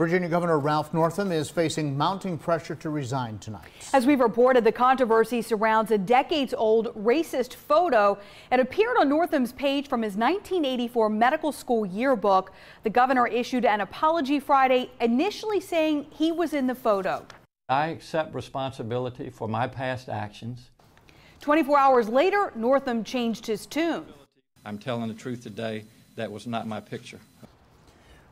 Virginia Governor Ralph Northam is facing mounting pressure to resign tonight. As we've reported, the controversy surrounds a decades-old racist photo. It appeared on Northam's page from his 1984 medical school yearbook. The governor issued an apology Friday, initially saying he was in the photo. I accept responsibility for my past actions. 24 hours later, Northam changed his tune. I'm telling the truth today. That was not my picture.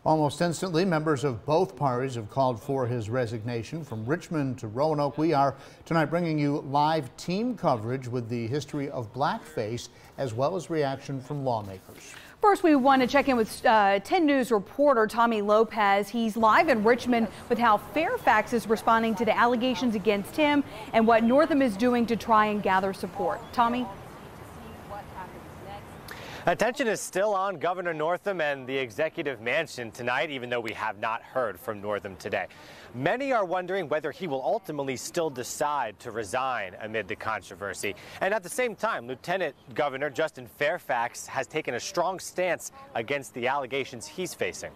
Almost instantly, members of both parties have called for his resignation. From Richmond to Roanoke, we are tonight bringing you live team coverage with the history of blackface, as well as reaction from lawmakers. First, we want to check in with 10 News reporter Tommy Lopez. He's live in Richmond with how Fairfax is responding to the allegations against him and what Northam is doing to try and gather support. Tommy? Attention is still on Governor Northam and the executive mansion tonight, even though we have not heard from Northam today. Many are wondering whether he will ultimately still decide to resign amid the controversy. And at the same time, Lieutenant Governor Justin Fairfax has taken a strong stance against the allegations he's facing.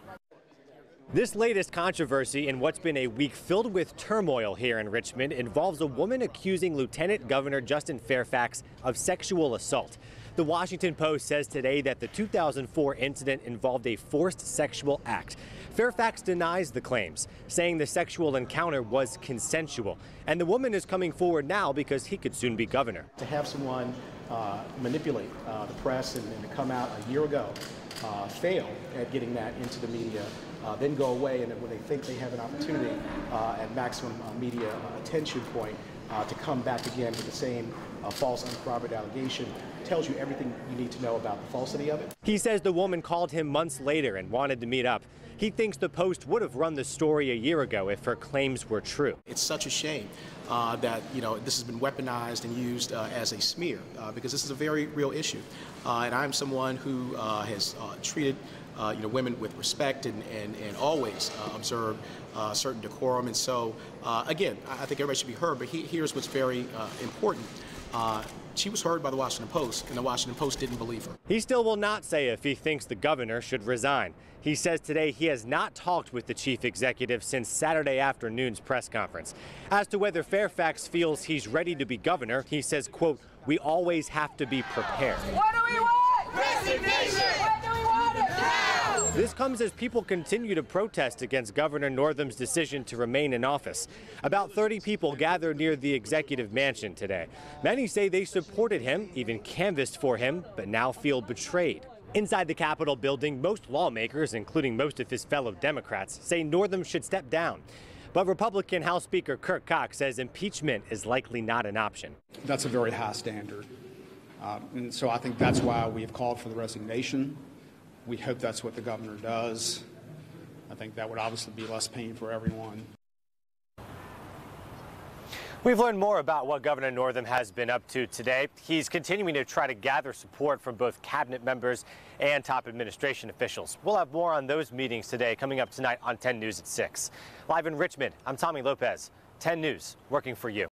This latest controversy in what's been a week filled with turmoil here in Richmond involves a woman accusing Lieutenant Governor Justin Fairfax of sexual assault. The Washington Post says today that the 2004 incident involved a forced sexual act. Fairfax denies the claims, saying the sexual encounter was consensual. And the woman is coming forward now because he could soon be governor. To have someone manipulate the press and to come out a year ago, fail at getting that into the media, then go away, and then when they think they have an opportunity at maximum media attention point to come back again with the same false, uncorroborated allegation, tells you everything you need to know about the falsity of it. He says the woman called him months later and wanted to meet up. He thinks the Post would have run the story a year ago if her claims were true. It's such a shame that this has been weaponized and used as a smear because this is a very real issue. And I'm someone who has treated women with respect and always observed certain decorum. And so, again, I think everybody should be heard, but here's what's very important. She was heard by the Washington Post, and the Washington Post didn't believe her. He still will not say if he thinks the governor should resign. He says today he has not talked with the chief executive since Saturday afternoon's press conference. As to whether Fairfax feels he's ready to be governor, he says, quote, "We always have to be prepared." What do we want? Resignation! What do we want it now? This comes as people continue to protest against Governor Northam's decision to remain in office. About 30 people gathered near the executive mansion today. Many say they supported him, even canvassed for him, but now feel betrayed. Inside the Capitol building, most lawmakers, including most of his fellow Democrats, say Northam should step down. But Republican House Speaker Kirk Cox says impeachment is likely not an option. That's a very high standard. And so I think that's why we have called for the resignation. We hope that's what the governor does. I think that would obviously be less pain for everyone. We've learned more about what Governor Northam has been up to today. He's continuing to try to gather support from both cabinet members and top administration officials. We'll have more on those meetings today coming up tonight on 10 News at 6. Live in Richmond, I'm Tommy Lopez, 10 News, working for you.